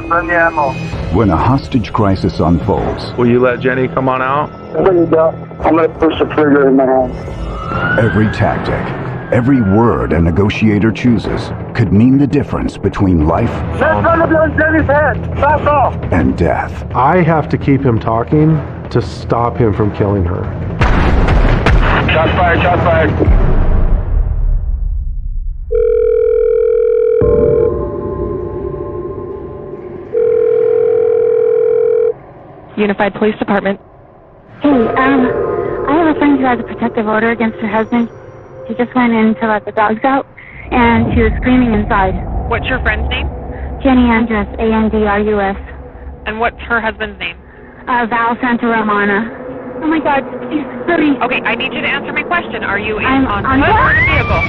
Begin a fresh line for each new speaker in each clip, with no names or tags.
plenty ammo.
When a hostage crisis unfolds,
Will you let Jenny come on out?
There you go. I'm going to push the trigger in my hand.
every tactic, every word a negotiator chooses could mean the difference between life
Let's run it on Jenny's head. Fast off.
and death.
I have to keep him talking to stop him from killing her.
Shots fired, shots fired.
Unified Police Department.
Hey, I have a friend who has a protective order against her husband. She just went in to let the dogs out, and she was screaming inside.
What's your friend's name?
Jenny Andrus, Andrus.
And what's her husband's name?
Val Santa Romana. Oh my God, please, hurry.
Okay, I need you to answer my question. Are you in
I'm
on
on
foot or in a vehicle?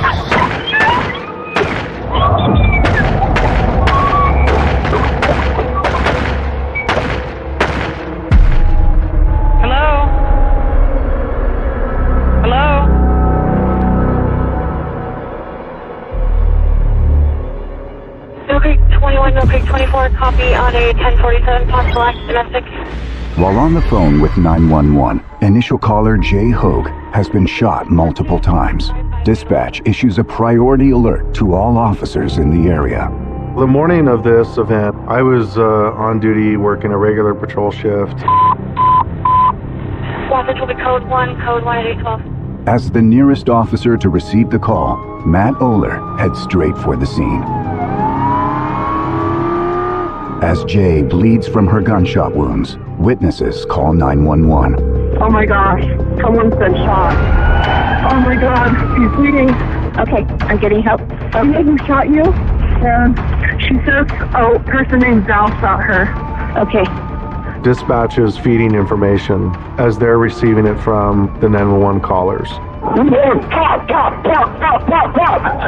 Hello? Hello?
Okay, 21, okay, 24, copy on a 1047, possible act domestic.
While on the phone with 911, initial caller Jay Hogue has been shot multiple times. Dispatch issues a priority alert to all officers in the area.
The morning of this event, I was on duty working a regular patrol shift.
This will be code 1812.
As the nearest officer to receive the call, Matt Oler heads straight for the scene. As Jay bleeds from her gunshot wounds, witnesses call 911.
Oh my gosh, someone's been shot. Oh my God, he's bleeding. Okay, I'm getting help. Okay, who shot you? She says, oh, person named Val shot her. Okay.
Dispatch is feeding information as they're receiving it from the 911 callers.
Pop.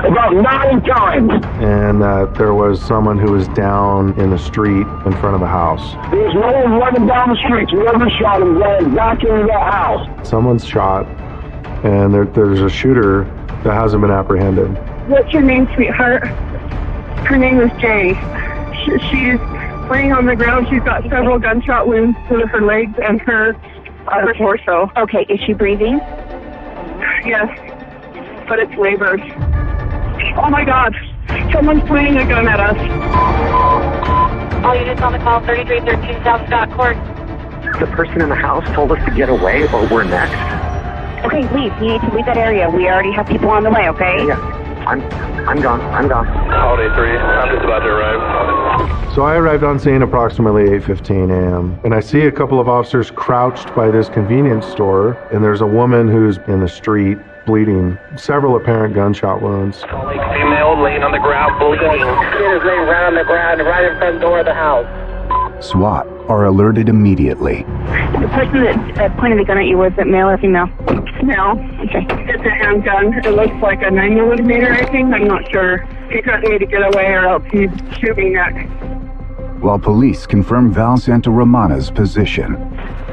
About 9 times.
And that there was someone who was down in the street in front of the house.
There's no one running down the street. Whoever shot him ran back into the house.
Someone's shot, and there's a shooter that hasn't been apprehended.
What's your name, sweetheart? Her name is Jay. She's laying on the ground. She's got several gunshot wounds to her legs and her torso.
Okay, is she breathing?
Yes, but it's labored. Oh my God, someone's pointing a gun at us.
All units on the call, 3313 South Scott Court.
The person in the house told us to get away or we're next.
Okay, leave. You need to leave that area. We already have people on the way, okay?
Yeah, I'm gone.
Holiday 3, I'm just about to arrive.
So I arrived on scene approximately 8:15 a.m. and I see a couple of officers crouched by this convenience store, and there's a woman who's in the street bleeding, several apparent gunshot wounds.
Female laying on the ground bleeding.
Kid is laying right on the ground, right in front door of the house.
SWAT are alerted immediately.
The person that pointed the gun at you, was it male or female?
Male.
Okay.
It's a handgun. It looks like a 9mm, I think. I'm not sure. He threatened me to get away or else he'd shoot me next.
While police confirm Val Santa Romana's position,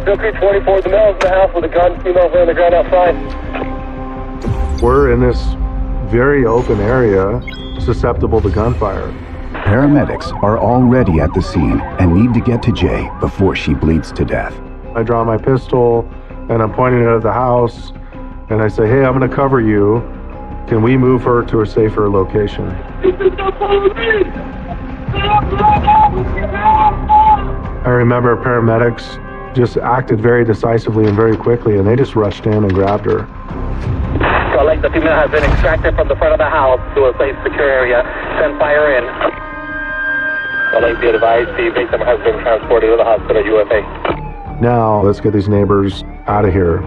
Okay, 24, the male's in the house with a gun, female's laying on the ground outside.
We're in this very open area, susceptible to gunfire.
paramedics are already at the scene and need to get to Jay before she bleeds to death.
I draw my pistol and I'm pointing it at the house and I say, hey, I'm going to cover you. Can we move her to a safer location? I remember paramedics just acted very decisively and very quickly, and they just rushed in and grabbed her.
So, like, the female has been extracted from the front of the house to a safe, secure area. Send fire in. So, like, be advised, the victim has been transported to the hospital at UFA.
Now, let's get these neighbors out of here.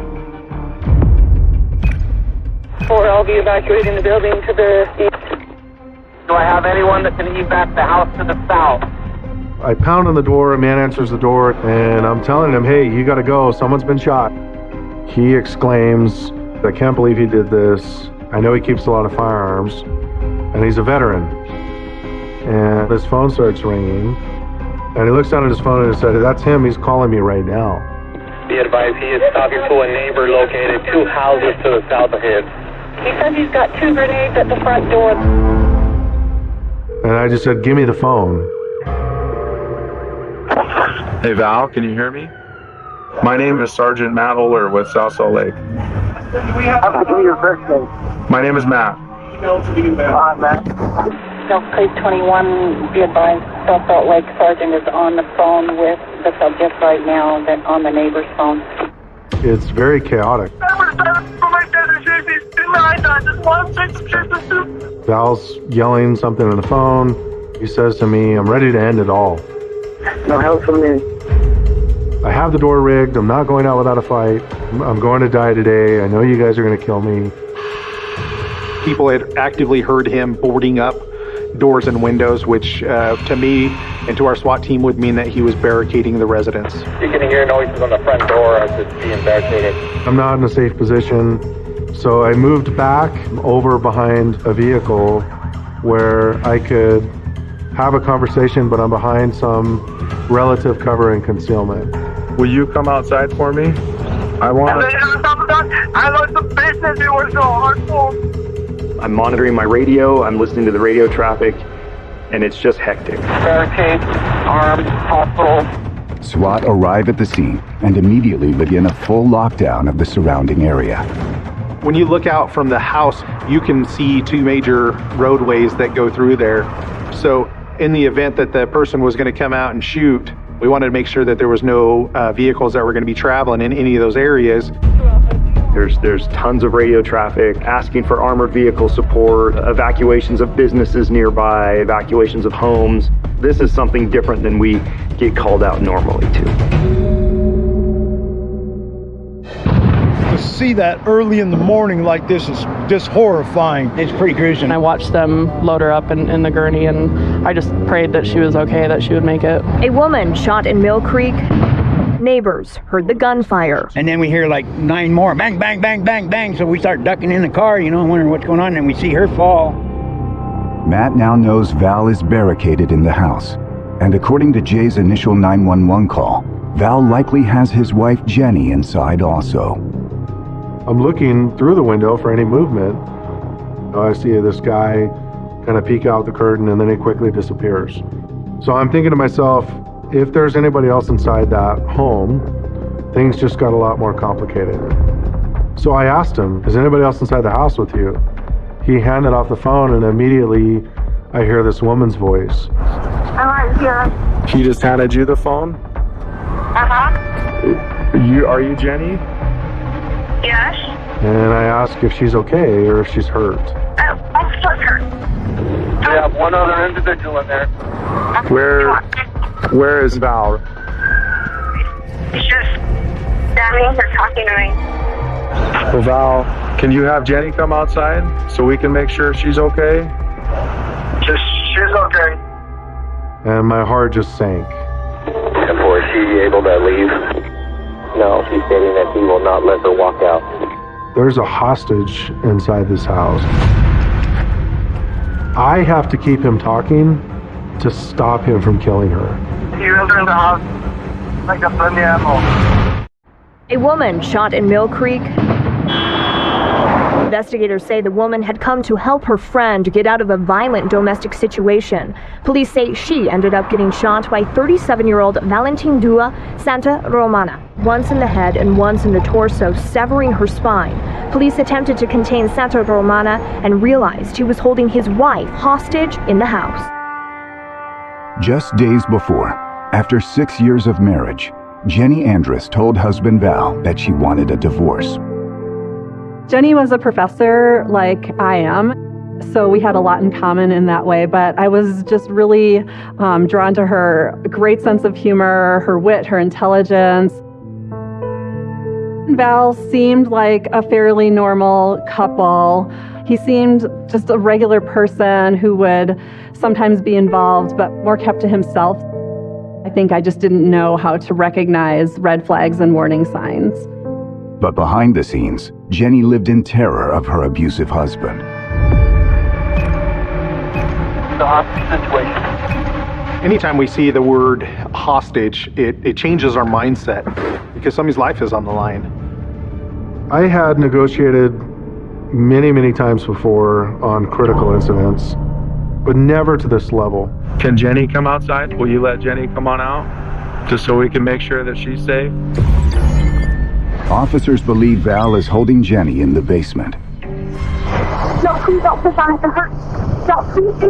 Or I'll be evacuating the building to the east.
Do I have anyone that can evac the house to the south?
I pound on the door, a man answers the door, and I'm telling him, hey, you gotta go, someone's been shot. He exclaims, I can't believe he did this. I know he keeps a lot of firearms, and he's a veteran. And his phone starts ringing, and he looks down at his phone and he said, that's him, he's calling me right now.
Be advised, he is talking to a neighbor located 2 houses to the south of his.
He says he's got 2 grenades at the front door.
And I just said, give me the phone.
Hey Val, can you hear me? My name is Sergeant Matt Oler with South Salt Lake.
I'm going your first name.
My name is Matt.
Matt.
North Creek 21, be advised, South Salt Lake Sergeant is on the phone with the subject right now, on the neighbor's phone.
It's very chaotic. Val's yelling something on the phone. He says to me, I'm ready to end it all.
No help from me.
I have the door rigged. I'm not going out without a fight. I'm going to die today. I know you guys are going to kill me.
People had actively heard him boarding up doors and windows, which to me and to our SWAT team would mean that he was barricading the residence.
You can hear noises on the front door as it's being barricaded.
I'm not in a safe position, so I moved back over behind a vehicle where I could have a conversation, but I'm behind some relative cover and concealment.
Will you come outside for me? I want to...
I lost the business. It was so hurtful.
I'm monitoring my radio, I'm listening to the radio traffic, and it's just hectic.
Barricades, armed, hospital.
SWAT arrive at the scene and immediately begin a full lockdown of the surrounding area.
When you look out from the house, you can see two major roadways that go through there. So in the event that the person was going to come out and shoot, we wanted to make sure that there was no vehicles that were going to be traveling in any of those areas.
There's tons of radio traffic asking for armored vehicle support, evacuations of businesses nearby, evacuations of homes. This is something different than we get called out normally to.
To see that early in the morning like this is just horrifying. It's pretty gruesome.
I watched them load her up in the gurney, and I just prayed that she was okay, that she would make it.
A woman shot in Mill Creek. Neighbors heard the gunfire.
And then we hear like 9 more, bang, bang, bang, bang, bang. So we start ducking in the car, wondering what's going on, and we see her fall.
Matt now knows Val is barricaded in the house. And according to Jay's initial 911 call, Val likely has his wife Jenny inside also.
I'm looking through the window for any movement. I see this guy kind of peek out the curtain and then he quickly disappears. So I'm thinking to myself, if there's anybody else inside that home, things just got a lot more complicated. So I asked him, is anybody else inside the house with you? He handed off the phone and immediately I hear this woman's voice.
I'm right here.
He just handed you the phone? Are you Jenny?
Yes.
And I ask if she's okay or if she's hurt.
I'm still hurt.
We have one other individual in there.
Where is Val?
It's just standing here talking to me.
Well, Val, can you have Jenny come outside so we can make sure she's okay?
She's okay.
And my heart just sank.
And was she able to leave? No, she's stating that he will not let her walk out.
There's a hostage inside this house. I have to keep him talking to stop him from killing her.
He was in the house like a plenty ammo.
A woman shot in Mill Creek. Investigators say the woman had come to help her friend get out of a violent domestic situation. Police say she ended up getting shot by 37-year-old Valentin Dua Santa Romana, once in the head and once in the torso, severing her spine. Police attempted to contain Santa Romana and realized he was holding his wife hostage in the house.
Just days before, after 6 years of marriage, Jenny Andrus told husband Val that she wanted a divorce.
Jenny was a professor like I am, so we had a lot in common in that way, but I was just really drawn to her great sense of humor, her wit, her intelligence. Val seemed like a fairly normal couple. He seemed just a regular person who would sometimes be involved, but more kept to himself. I think I just didn't know how to recognize red flags and warning signs.
But behind the scenes, Jenny lived in terror of her abusive husband.
The hostage situation.
Anytime we see the word hostage, it changes our mindset because somebody's life is on the line.
I had negotiated many times before on critical incidents, but never to this level.
Can Jenny come outside? Will you let Jenny come on out? just so we can make sure that she's safe?
Officers believe Val is holding Jenny in the basement.
No, please don't push on it to hurt. No, please.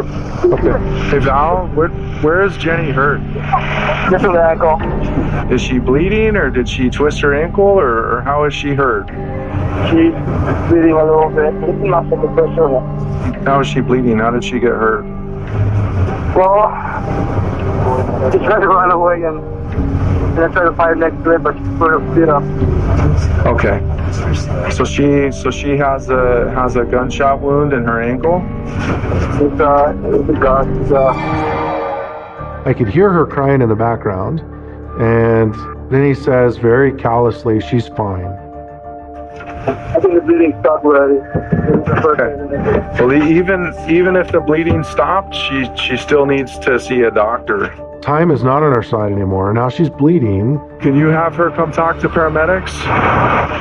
Okay. Hey Val, where is Jenny hurt?
Just in the ankle.
Is she bleeding, or did she twist her ankle, or how is she hurt?
She's bleeding a little bit.
How is she bleeding? How did she get hurt?
Well, she tried to run away and I tried to fight next to it, but she sort of beat up.
Okay. So she has a gunshot wound in her ankle?
It's a gun.
I could hear her crying in the background, and then he says very callously, she's fine.
I think the bleeding stopped already.
Okay. Well, even if the bleeding stopped, she still needs to see a doctor.
Time is not on our side anymore. Now she's bleeding.
Can you have her come talk to paramedics?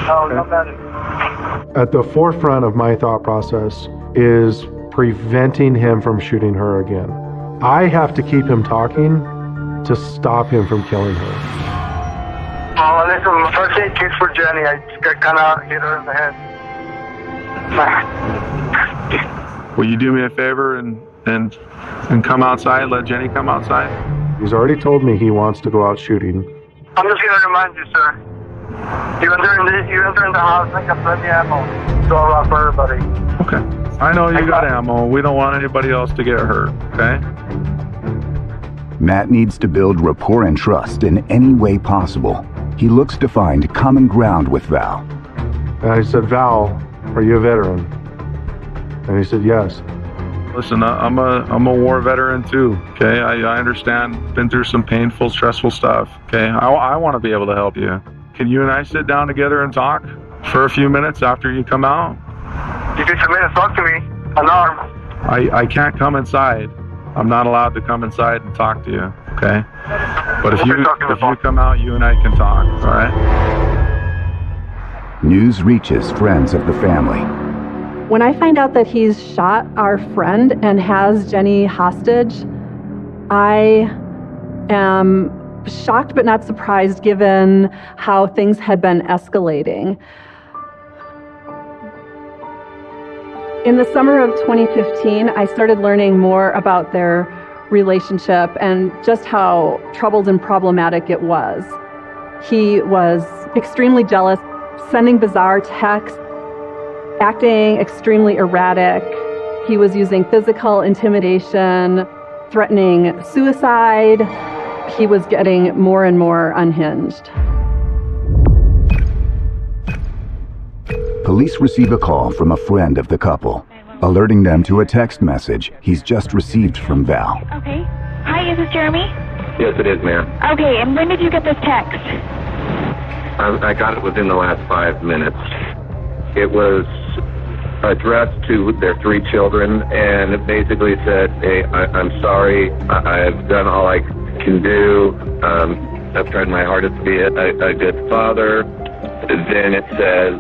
No, not that.
At the forefront of my thought process is preventing him from shooting her again. I have to keep him talking to stop him from killing her.
Oh, this was my first aid kit for Jenny. I just kind of hit her in the head.
Will you do me a favor and come outside? Let Jenny come outside.
He's already told me he wants to go out shooting.
I'm just gonna remind you, sir. You enter in the house, I got plenty of ammo. So I'll for everybody.
Okay. I know you got ammo. We don't want anybody else to get hurt. Okay.
Matt needs to build rapport and trust in any way possible. He looks to find common ground with Val.
And I said, Val, are you a veteran? And he said, yes.
Listen, I'm a war veteran too. Okay, I understand. Been through some painful, stressful stuff. Okay, I want to be able to help you. Can you and I sit down together and talk for a few minutes after you come out?
You can come in and talk to me. Unarmed.
I can't come inside. I'm not allowed to come inside and talk to you. Okay, but if you come out, you and I can talk. All right.
News reaches friends of the family.
When I find out that he's shot our friend and has Jenny hostage, I am shocked but not surprised given how things had been escalating. In the summer of 2015, I started learning more about their relationship and just how troubled and problematic it was. He was extremely jealous, sending bizarre texts, acting extremely erratic. He was using physical intimidation, threatening suicide. He was getting more and more unhinged.
Police receive a call from a friend of the couple, alerting them to a text message he's just received from Val.
Okay. Hi, is this Jeremy?
Yes, it is, ma'am.
Okay, and when did you get this text?
I got it within the last 5 minutes. It was addressed to their 3 children, and it basically said, hey, I'm sorry, I've done all I can do. I've tried my hardest to be a good father. Then it says,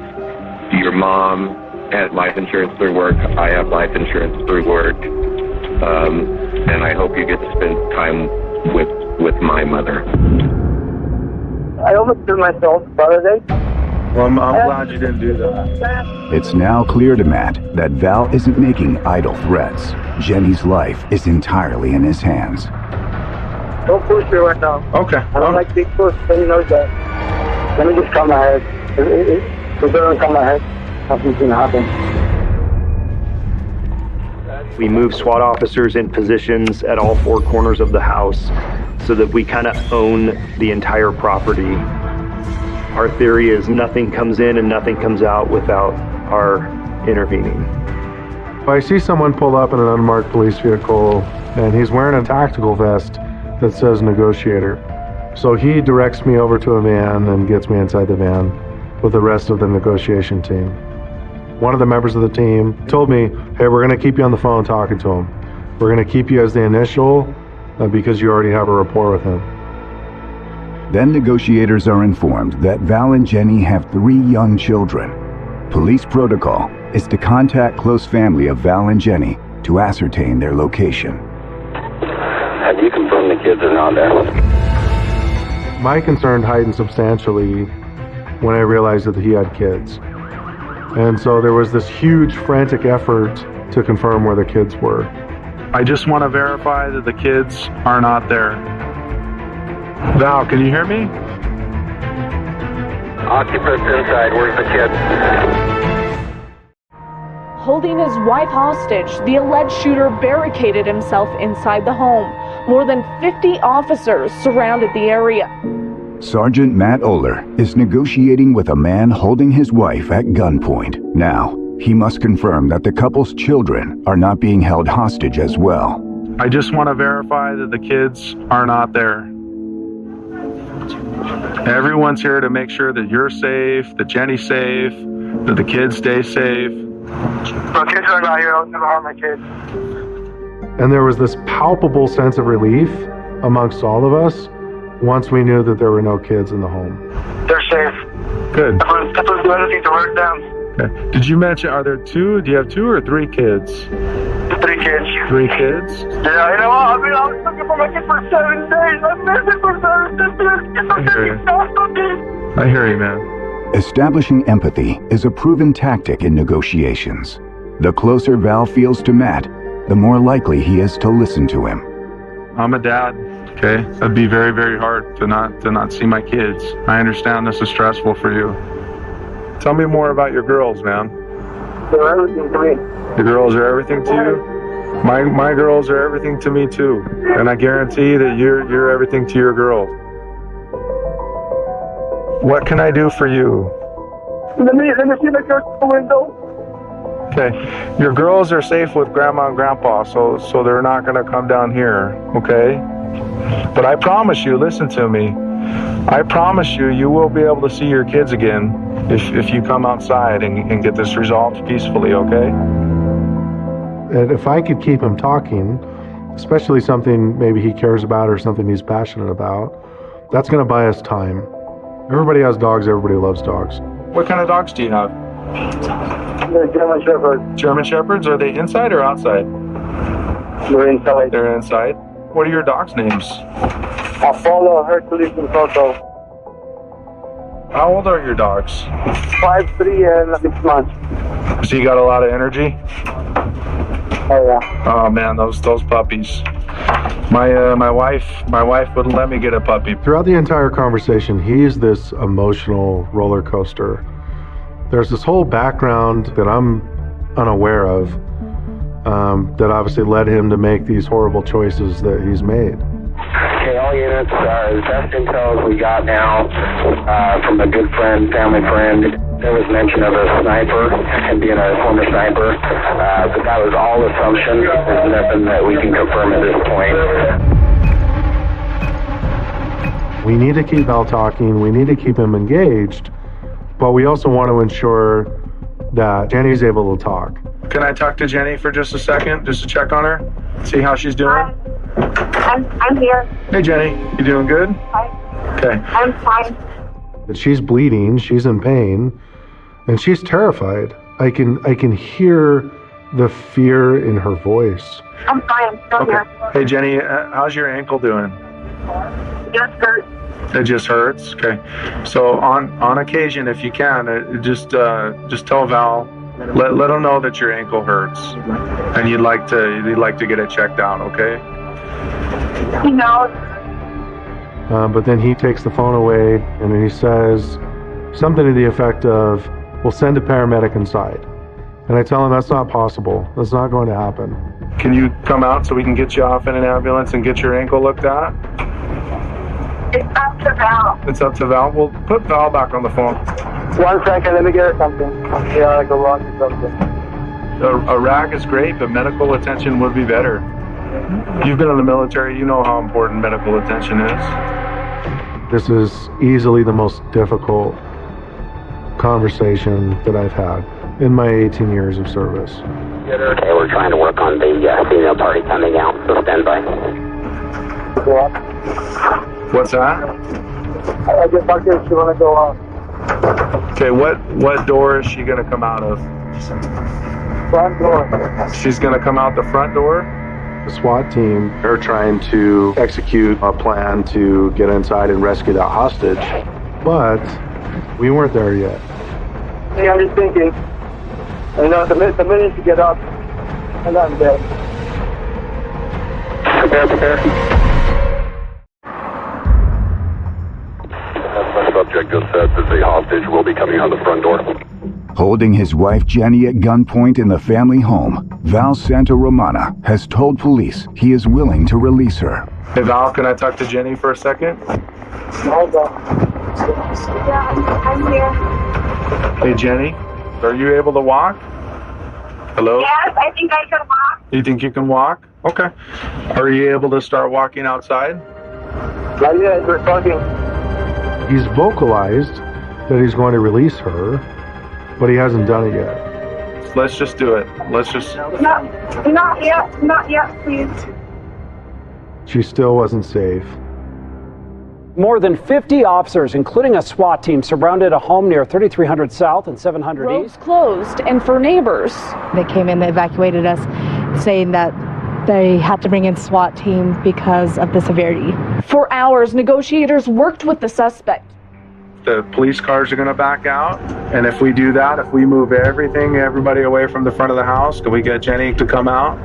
your mom has life insurance through work. I have life insurance through work. And I hope you get to spend time with my mother.
I almost threw myself the other day.
Well, I'm glad you didn't do that.
It's now clear to Matt that Val isn't making idle threats. Jenny's life is entirely in his hands.
Don't push me right now.
Okay.
I don't like big push, and you know that. Let me just calm my head. If it doesn't calm my head, nothing's going to happen.
We move SWAT officers in positions at all 4 corners of the house so that we kind of own the entire property. Our theory is nothing comes in and nothing comes out without our intervening.
If I see someone pull up in an unmarked police vehicle and he's wearing a tactical vest that says negotiator. So he directs me over to a van and gets me inside the van with the rest of the negotiation team. One of the members of the team told me, hey, we're going to keep you on the phone talking to him. We're going to keep you as the initial because you already have a rapport with him.
Then negotiators are informed that Val and Jenny have 3 young children. Police protocol is to contact close family of Val and Jenny to ascertain their location.
Have you confirmed the kids are not there?
My concern heightened substantially when I realized that he had kids. And so there was this huge frantic effort to confirm where the kids were.
I just want to verify that the kids are not there. Val, can you hear me?
Occupants inside, where's the kid?
Holding his wife hostage, the alleged shooter barricaded himself inside the home. More than 50 officers surrounded the area.
Sergeant Matt Oler is negotiating with a man holding his wife at gunpoint. Now, he must confirm that the couple's children are not being held hostage as well.
I just want to verify that the kids are not there. Everyone's here to make sure that you're safe, that Jenny's safe, that the kids stay safe.
The kids are not here. I was never harm my kids.
And there was this palpable sense of relief amongst all of us once we knew that there were no kids in the home.
They're safe.
Good.
Let's do anything to hurt them.
Okay. Did you mention, are there two? Do you have 2 or 3 kids?
3 kids.
3 kids?
Yeah, you know what? I was looking for my kid for 7 days. I've missing for 7 days.
I hear you, man.
Establishing empathy is a proven tactic in negotiations. The closer Val feels to Matt, the more likely he is to listen to him.
I'm a dad, okay? It'd be very, very hard to not see my kids. I understand this is stressful for you. Tell me more about your girls, man.
They're everything to me.
The girls are everything to you? My girls are everything to me too. And I guarantee that you're everything to your girls. What can I do for you?
Let me see the girl through the window.
Okay. Your girls are safe with Grandma and Grandpa, so they're not going to come down here, okay? But I promise you, listen to me. I promise you will be able to see your kids again if you come outside and get this resolved peacefully, okay?
And if I could keep him talking, especially something maybe he cares about or something he's passionate about, that's going to buy us time. Everybody has dogs, everybody loves dogs.
What kind of dogs do you have?
They're German Shepherds.
German Shepherds? Are they inside or outside?
They're inside.
They're inside. What are your dogs' names?
Apollo, Hercules, and Toto.
How old are your dogs?
5, 3, and 6 months.
So you got a lot of energy?
Oh yeah.
Oh man, those puppies. My wife wouldn't let me get a puppy.
Throughout the entire conversation, he's this emotional roller coaster. There's this whole background that I'm unaware of that obviously led him to make these horrible choices that he's made.
Okay, all units, the best intel we got now from a good friend, family friend. There was mention of a sniper and being a former sniper, but that was all assumption. There's nothing that we can confirm at this point.
We need to keep Val talking, we need to keep him engaged, but we also want to ensure that Jenny's able to talk.
Can I talk to Jenny for just a second, just to check on her, see how she's doing?
I'm here.
Hey Jenny, you doing good?
Hi.
Okay.
I'm fine.
That she's bleeding, she's in pain, and she's terrified. I can hear the fear in her voice.
I'm fine. I'm still here.
Hey Jenny, how's your ankle doing?
Just hurt.
It just hurts. Okay. So on occasion, if you can, just tell Val, let him know that your ankle hurts, and you'd like to get it checked out. Okay.
He knows.
But then he takes the phone away and then he says something to the effect of, "We'll send a paramedic inside." And I tell him that's not possible. That's not going to happen.
Can you come out so we can get you off in an ambulance and get your ankle looked at?
It's up to Val.
It's up to Val. We'll put Val back on the phone.
1 second, let me get her something. Yeah, like a rock or something.
A rag is great, but medical attention would be better. You've been in the military, you know how important medical attention is.
This is easily the most difficult conversation that I've had in my 18 years of service.
Okay, we're trying to work on the female party coming out, so stand by.
What's that?
I just talked to her, she want to go on.
Okay, what door is she going to come out of?
Front door.
She's going to come out the front door?
The SWAT team are trying to execute a plan to get inside and rescue that hostage, but we weren't there yet.
Hey, I'm just thinking, the minute you get up, and I'm dead. Prepare.
The subject just said that the hostage will be coming out the front door.
Holding his wife Jenny at gunpoint in the family home, Val Santaromana has told police he is willing to release her.
Hey Val, can I talk to Jenny for a second?
Hold on.
Yeah, I'm here.
Hey Jenny, are you able to walk? Hello?
Yes, I think I can walk.
You think you can walk? Okay. Are you able to start walking outside?
Not yet, we're talking.
He's vocalized that he's going to release her, but he hasn't done it yet.
Let's just do it. Let's just...
Not yet, please.
She still wasn't safe.
More than 50 officers, including a SWAT team, surrounded a home near 3300 South and 700
Roads
East.
closed, and for neighbors,
they came in, they evacuated us, saying that they had to bring in SWAT team because of the severity.
For hours, negotiators worked with the suspect.
The police cars are going to back out, and if we do that, if we move everybody away from the front of the house, can we get Jenny to come out?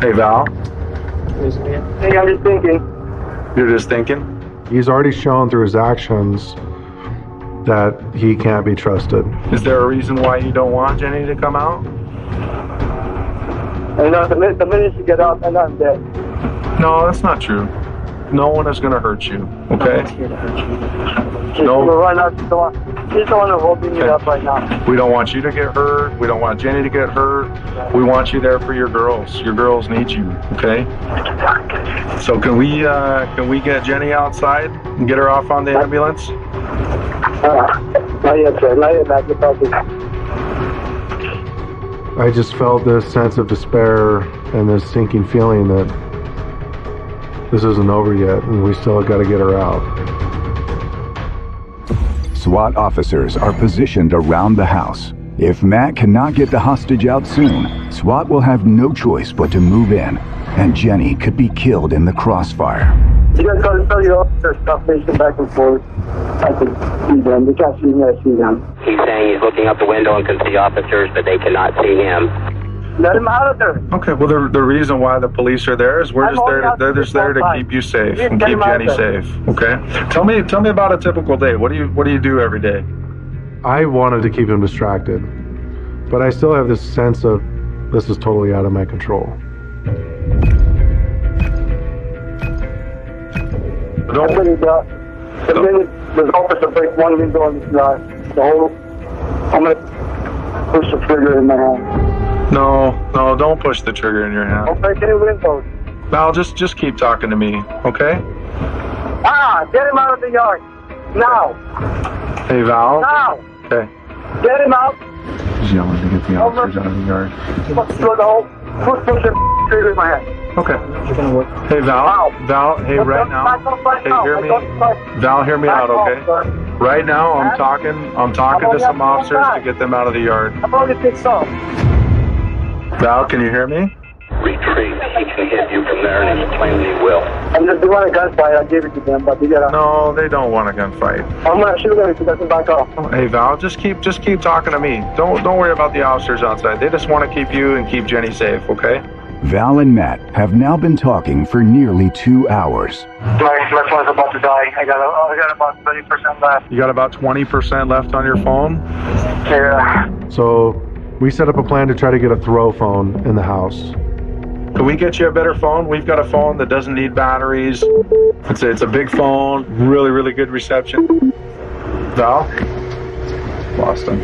Hey Val?
Hey, I'm just thinking.
You're just thinking?
He's already shown through his actions that he can't be trusted.
Is there a reason why you don't want Jenny to come out?
The minute you get up, and I'm dead.
No, that's not true. No one is going to hurt you, okay?
No. Right now, she's the one holding me up right now.
We don't want you to get hurt. We don't want Jenny to get hurt. We want you there for your girls. Your girls need you, okay? So can we get Jenny outside and get her off on the ambulance?
Not yet, sir. Not yet, Matt.
I just felt this sense of despair and this sinking feeling that this isn't over yet and we still got to get her out.
SWAT officers are positioned around the house. If Matt cannot get the hostage out soon, SWAT will have no choice but to move in, and Jenny could be killed in the crossfire.
You guys got to tell your officers stuff facing back and forth. I can see them. They can't see me, I see them.
He's saying he's looking out the window and can see officers, but they cannot see him.
Let him out of there.
Okay, well, the reason why the police are there is they're just there to keep you safe and keep Jenny safe, okay? Tell me about a typical day. What do you do every day?
I wanted to keep him distracted, but I still have this sense of this is totally out of my control.
The minute the officer breaks one window in the whole, I'm going to push the trigger in my hand.
No, don't push the trigger in your hand.
Don't break any windows.
Val, just keep talking to me, okay?
Get him out of the yard. Now.
Hey, Val?
Now.
Okay.
Get him out.
He's yelling to get the officers out of the yard.
Push the trigger in my hand.
Okay. Hey, Val. Val, hey, right now. Hey, hear me. Val, hear me out, okay? Right now, I'm talking to some officers to get them out of the yard.
I've already picked up.
Val, can you hear me?
Retreat. He can hit you from there, and he claims he will.
I'm just doing a gunfight. I gave it to them, but they gotta...
No, they don't want a gunfight.
I'm gonna shoot them if he doesn't back off.
Hey, Val, just keep talking to me. Don't worry about the officers outside. They just want to keep you and keep Jenny safe, okay?
Val and Matt have now been talking for nearly 2 hours.
My phone's about to die. I got about 30% left.
You got about 20% left on your phone?
Yeah.
So we set up a plan to try to get a throw phone in the house.
Can we get you a better phone? We've got a phone that doesn't need batteries. It's a big phone, really, really good reception. Val? Lost him.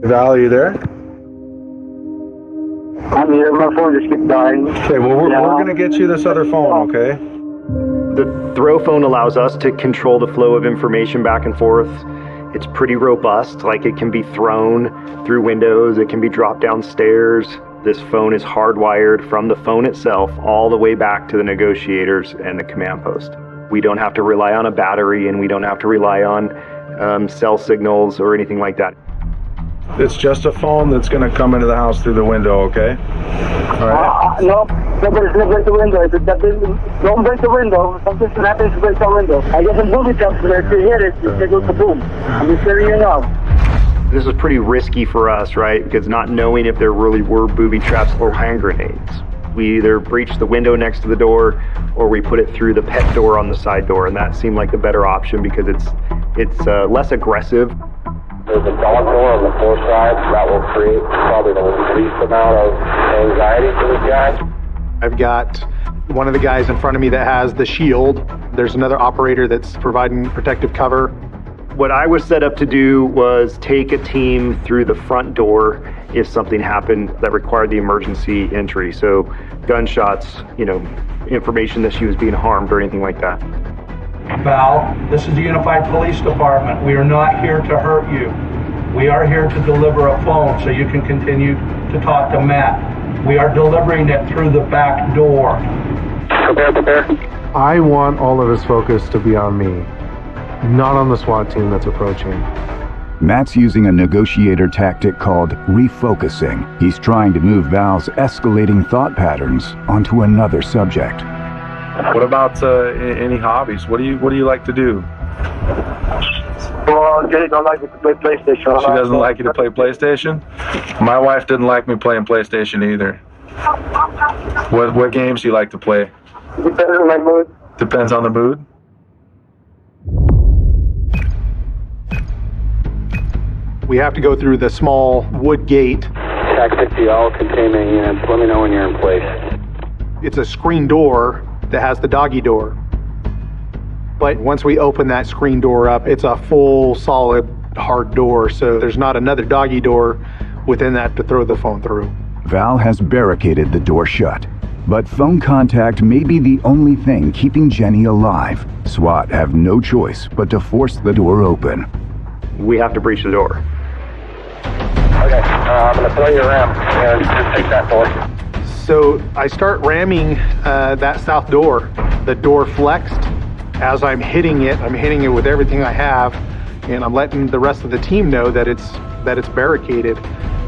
Val, are you there?
I'm here. My phone just keeps dying.
Okay, well, we're going to get you this other phone, okay?
The throw phone allows us to control the flow of information back and forth. It's pretty robust, like it can be thrown through windows, it can be dropped downstairs. This phone is hardwired from the phone itself all the way back to the negotiators and the command post. We don't have to rely on a battery, and we don't have to rely on cell signals or anything like that.
It's just a phone that's going to come into the house through the window, okay? All right.
No, nobody's gonna break the window. Don't break the window. Something's gonna happen to break the window. I get some booby traps there. If you hit it, it goes kaboom. I'm just letting you know.
This is pretty risky for us, right? Because not knowing if there really were booby traps or hand grenades. We either breach the window next to the door or we put it through the pet door on the side door, and that seemed like the better option because it's less aggressive.
There's a dog door on the 4 sides that will create probably the least amount of anxiety for this guy.
I've got one of the guys in front of me that has the shield. There's another operator that's providing protective cover.
What I was set up to do was take a team through the front door if something happened that required the emergency entry. So gunshots, information that she was being harmed or anything like that.
Val, this is the Unified Police Department. We are not here to hurt you. We are here to deliver a phone so you can continue to talk to Matt. We are delivering it through the back door.
Prepare.
I want all of his focus to be on me, not on the SWAT team that's approaching.
Matt's using a negotiator tactic called refocusing. He's trying to move Val's escalating thought patterns onto another subject.
What about any hobbies? What do you like to do?
Well, Jenny don't like me to play PlayStation.
She doesn't like you to play PlayStation? My wife didn't like me playing PlayStation either. What games do you like to play?
Depends on my mood.
Depends on the mood?
We have to go through the small wood gate.
TAC 60, all containing units. Let me know when you're in place.
It's a screen door that has the doggy door. But once we open that screen door up, it's a full, solid, hard door, so there's not another doggy door within that to throw the phone through.
Val has barricaded the door shut, but phone contact may be the only thing keeping Jenny alive. SWAT have no choice but to force the door open.
We have to breach the door.
Okay, I'm going to throw you a ram and just take that door.
So I start ramming that south door. The door flexed. As I'm hitting it with everything I have, and I'm letting the rest of the team know that it's barricaded.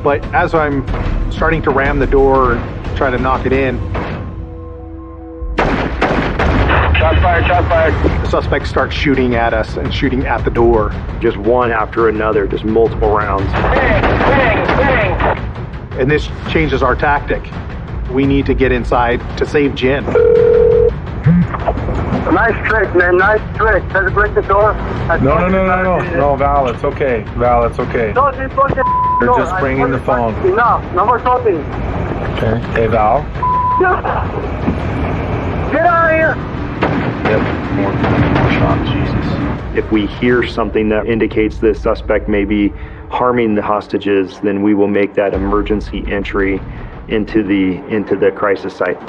But as I'm starting to ram the door and try to knock it in,
Shots fired.
The suspect starts shooting at us and shooting at the door.
Just one after another, just multiple rounds.
Bang.
And this changes our tactic. We need to get inside to save Jen.
Nice trick, man. Nice trick. Does it break the door?
No, Val, it's okay. Val, it's okay. You're just bringing the phone.
No more talking.
Okay. Hey, Val.
Get out of here.
Yep. More shot. Jesus.
If we hear something that indicates the suspect may be harming the hostages, then we will make that emergency entry into the crisis site.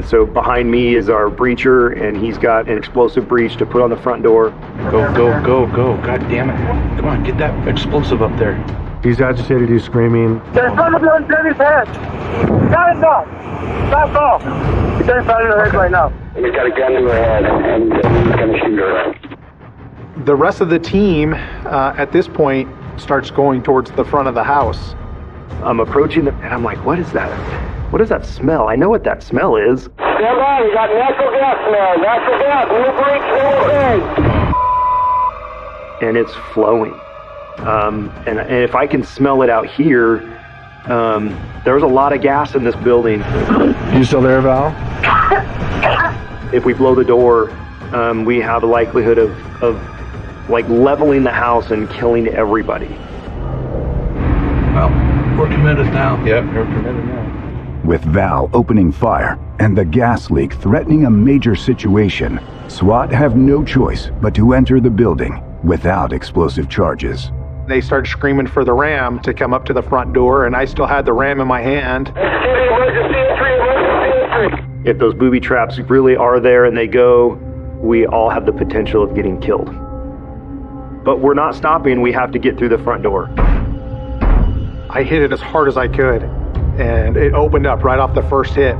So behind me is our breacher, and he's got an explosive breach to put on the front door.
Go. God damn it. Come on, get that explosive up there.
He's agitated, he's screaming.
Get in front of you on Jenny's head. Got it now. Stop off. He's in front of her head right now.
He's got a gun in her head, and he's going to shoot her.
The rest of the team, at this point, starts going towards the front of the house.
I'm approaching them, and I'm like, what is that? What is that smell? I know what that smell is.
Stand by, we got natural gas smell. Natural gas, new breach, new thing.
And it's flowing. And if I can smell it out here, there's a lot of gas in this building.
You still there, Val?
If we blow the door, we have a likelihood of like leveling the house and killing everybody.
Well, we're committed now.
Yep, we're committed now.
With Val opening fire and the gas leak threatening a major situation, SWAT have no choice but to enter the building without explosive charges.
They started screaming for the ram to come up to the front door, and I still had the ram in my hand.
Emergency entry.
If those booby traps really are there and they go, we all have the potential of getting killed. But we're not stopping. We have to get through the front door.
I hit it as hard as I could, and it opened up right off the first hit.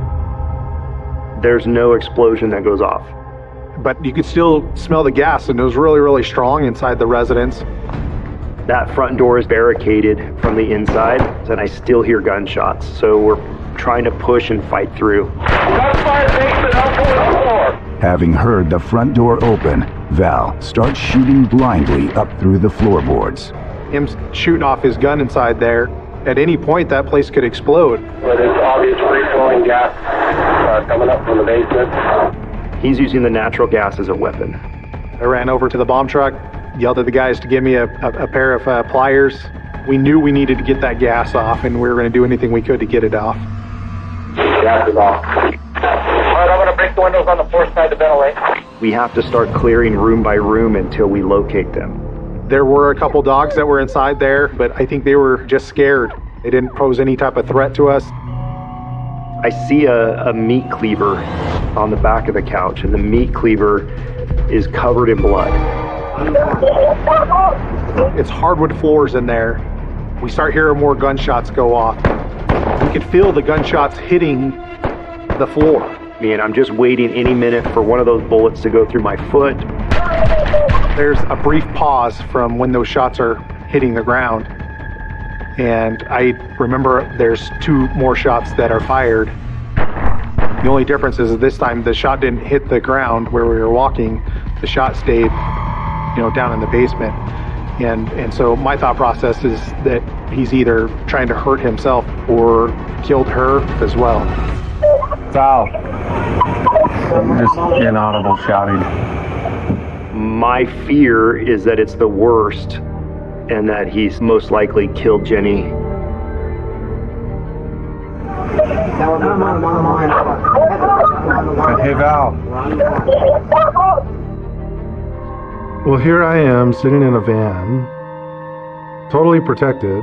There's no explosion that goes off.
But you could still smell the gas, and it was really, really strong inside the residence.
That front door is barricaded from the inside, and I still hear gunshots. So we're trying to push and fight through.
Having heard the front door open, Val starts shooting blindly up through the floorboards.
Him shooting off his gun inside there. At any point, that place could explode.
There's obvious free-flowing gas coming up from the basement.
He's using the natural gas as a weapon.
I ran over to the bomb truck, yelled at the guys to give me a pair of pliers. We knew we needed to get that gas off, and we were going to do anything we could to get it off.
Gas is off. All right, I'm going to break the windows on the fourth side to ventilate.
We have to start clearing room by room until we locate them.
There were a couple dogs that were inside there, but I think they were just scared. They didn't pose any type of threat to us.
I see a meat cleaver on the back of the couch, and the meat cleaver is covered in blood.
It's hardwood floors in there. We start hearing more gunshots go off. We could feel the gunshots hitting the floor.
Man, I'm just waiting any minute for one of those bullets to go through my foot.
There's a brief pause from when those shots are hitting the ground. And I remember there's 2 more shots that are fired. The only difference is this time the shot didn't hit the ground where we were walking. The shot stayed, down in the basement. And so my thought process is that he's either trying to hurt himself or killed her as well.
Val. Just inaudible shouting.
My fear is that it's the worst and that he's most likely killed Jenny.
Hey, Val.
Well, here I am sitting in a van, totally protected,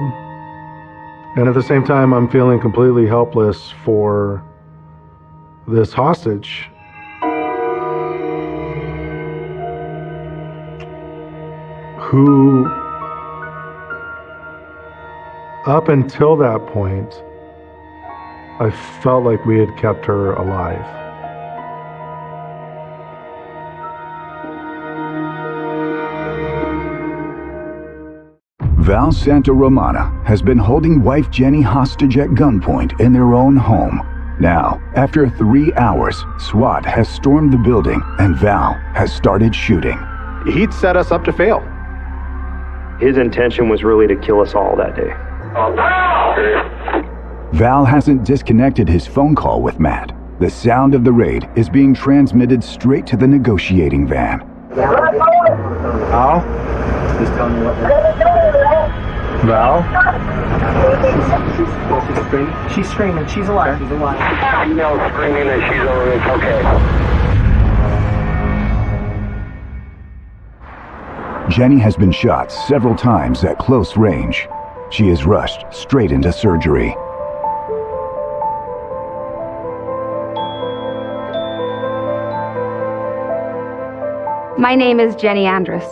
and at the same time I'm feeling completely helpless for this hostage. Who, up until that point, I felt like we had kept her alive.
Val Santaromana has been holding wife Jenny hostage at gunpoint in their own home. Now, after 3 hours, SWAT has stormed the building and Val has started shooting.
He'd set us up to fail.
His intention was really to kill us all that day.
Val hasn't disconnected his phone call with Matt. The sound of the raid is being transmitted straight to the negotiating van.
Val? Just tell me what Val?
She's screaming. She's alive. She's alive.
Female screaming that she's alive. Okay.
Jenny has been shot several times at close range. She is rushed straight into surgery.
My name is Jenny Andrus.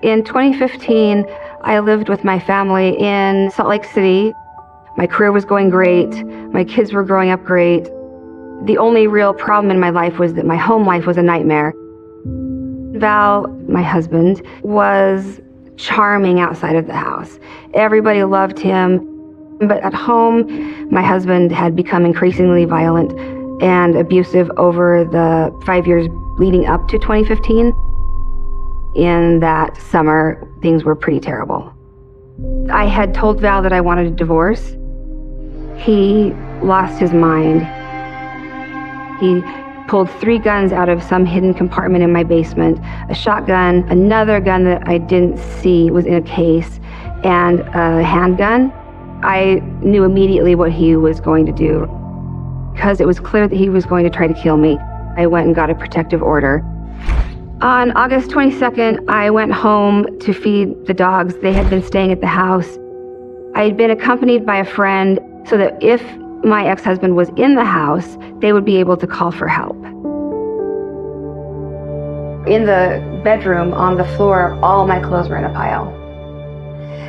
In 2015, I lived with my family in Salt Lake City. My career was going great. My kids were growing up great. The only real problem in my life was that my home life was a nightmare. Val, my husband, was charming outside of the house. Everybody loved him. But at home, my husband had become increasingly violent and abusive over the 5 years leading up to 2015. In that summer, things were pretty terrible. I had told Val that I wanted a divorce. He lost his mind. He pulled 3 guns out of some hidden compartment in my basement, a shotgun, another gun that I didn't see was in a case, and a handgun. I knew immediately what he was going to do. Because it was clear that he was going to try to kill me, I went and got a protective order. On August 22nd, I went home to feed the dogs. They had been staying at the house. I had been accompanied by a friend so that if my ex-husband was in the house, they would be able to call for help. In the bedroom, on the floor, all my clothes were in a pile.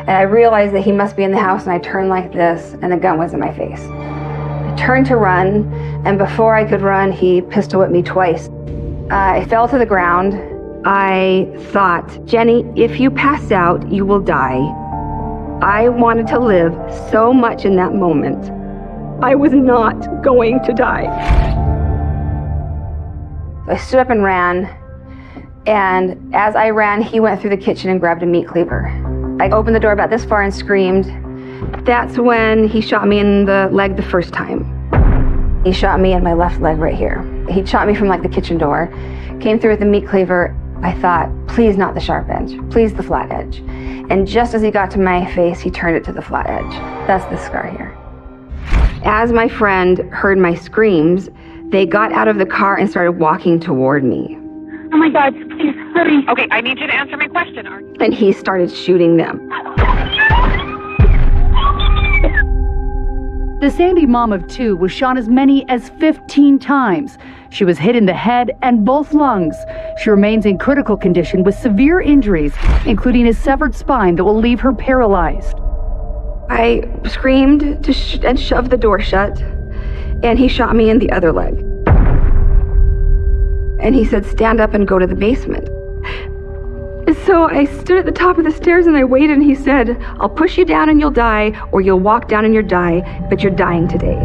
And I realized that he must be in the house, and I turned like this, and the gun was in my face. I turned to run, and before I could run, he pistol whipped me twice. I fell to the ground. I thought, Jenny, if you pass out, you will die. I wanted to live so much in that moment. I was not going to die. I stood up and ran, and as I ran, he went through the kitchen and grabbed a meat cleaver. I opened the door about this far and screamed. That's when he shot me in the leg the first time. He shot me in my left leg right here. He shot me from like the kitchen door, came through with the meat cleaver. I thought, please not the sharp edge, please the flat edge. And just as he got to my face, he turned it to the flat edge. That's the scar here. As my friend heard my screams, they got out of the car and started walking toward me.
Oh my God, please, hurry.
Okay, I need you to answer my question.
And he started shooting them.
The Sandy mom of 2 was shot as many as 15 times. She was hit in the head and both lungs. She remains in critical condition with severe injuries, including a severed spine that will leave her paralyzed.
I screamed and shoved the door shut, and he shot me in the other leg. And he said, stand up and go to the basement. So I stood at the top of the stairs and I waited, and he said, I'll push you down and you'll die, or you'll walk down and you'll die, but you're dying today.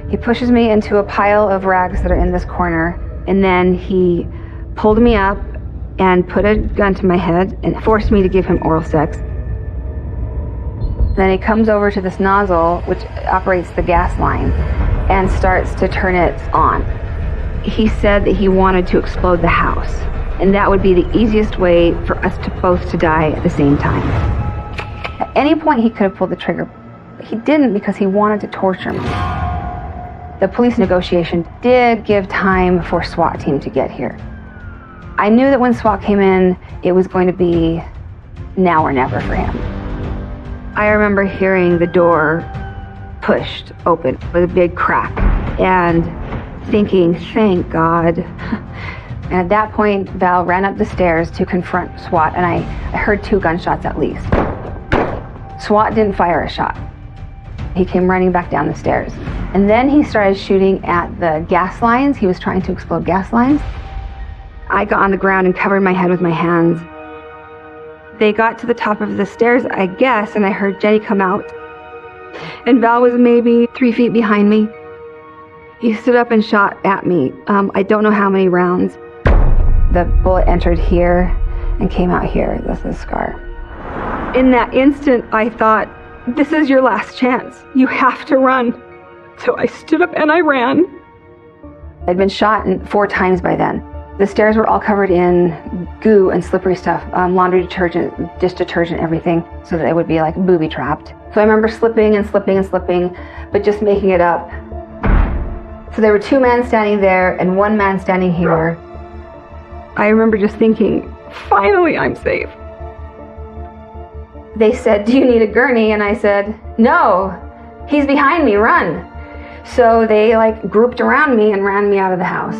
He pushes me into a pile of rags that are in this corner, and then he pulled me up and put a gun to my head and forced me to give him oral sex. Then he comes over to this nozzle, which operates the gas line, and starts to turn it on. He said that he wanted to explode the house, and that would be the easiest way for us both to die at the same time. At any point he could have pulled the trigger, but he didn't because he wanted to torture me. The police negotiation did give time for SWAT team to get here. I knew that when SWAT came in, it was going to be now or never for him. I remember hearing the door pushed open with a big crack and thinking, thank God. And at that point, Val ran up the stairs to confront SWAT, and I heard 2 gunshots at least. SWAT didn't fire a shot. He came running back down the stairs. And then he started shooting at the gas lines. He was trying to explode gas lines. I got on the ground and covered my head with my hands. They got to the top of the stairs, I guess, and I heard Jenny come out. And Val was maybe 3 feet behind me. He stood up and shot at me. I don't know how many rounds. The bullet entered here and came out here. That's the scar. In that instant, I thought, this is your last chance. You have to run. So I stood up and I ran. I'd been shot 4 times by then. The stairs were all covered in goo and slippery stuff, laundry detergent, dish detergent, everything, so that it would be like booby trapped. So I remember slipping and slipping and slipping, but just making it up. So there were 2 men standing there and 1 man standing here. I remember just thinking, finally I'm safe. They said, do you need a gurney? And I said, no, he's behind me, run. So they grouped around me and ran me out of the house.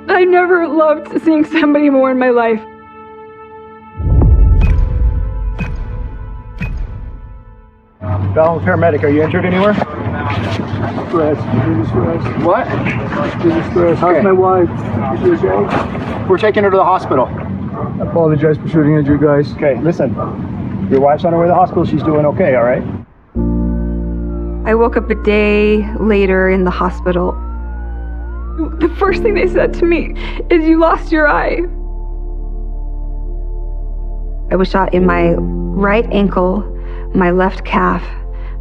I never loved seeing somebody more in my life.
Val, paramedic, are you injured anywhere?
Stress.
What?
Stress. How's my wife? Is she okay?
We're taking her to the hospital.
I apologize for shooting at you guys.
Okay, listen. Your wife's on her way to the hospital. She's doing okay, all right?
I woke up a day later in the hospital. The first thing they said to me is, you lost your eye. I was shot in my right ankle, my left calf,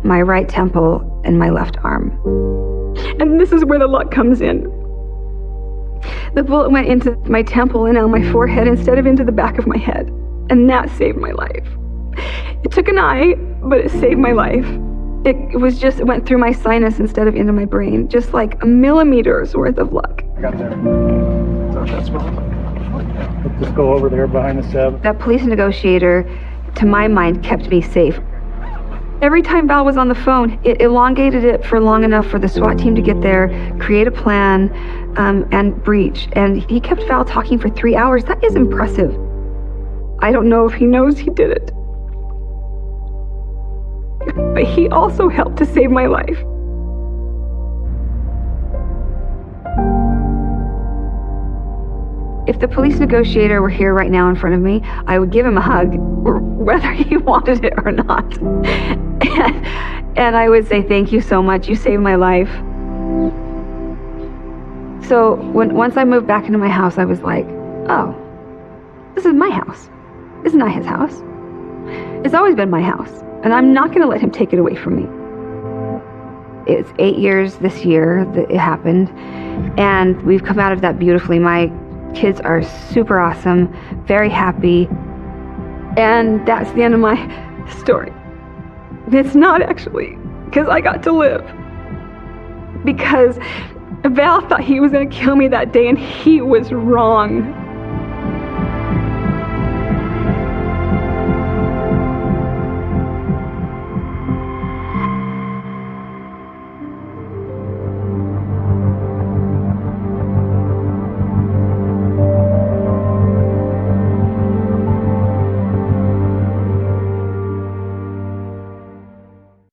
my right temple, and my left arm. And this is where the luck comes in. The bullet went into my temple and on my forehead instead of into the back of my head. And that saved my life. It took an eye, but it saved my life. It went through my sinus instead of into my brain. Just like a millimeter's worth of luck.
I got there. That's what. Let's just go over there behind the sub.
That police negotiator, to my mind, kept me safe. Every time Val was on the phone, it elongated it for long enough for the SWAT team to get there, create a plan, and breach. And he kept Val talking for 3 hours. That is impressive. I don't know if he knows he did it. But he also helped to save my life. If the police negotiator were here right now in front of me, I would give him a hug, whether he wanted it or not. And I would say, thank you so much, you saved my life. So once I moved back into my house, I was like, oh, this is my house. It's not his house. It's always been my house, and I'm not gonna let him take it away from me. It's 8 years this year that it happened, and we've come out of that beautifully. My kids are super awesome, very happy, and that's the end of my story. It's not actually, because I got to live. Because Val thought he was gonna kill me that day, and he was wrong.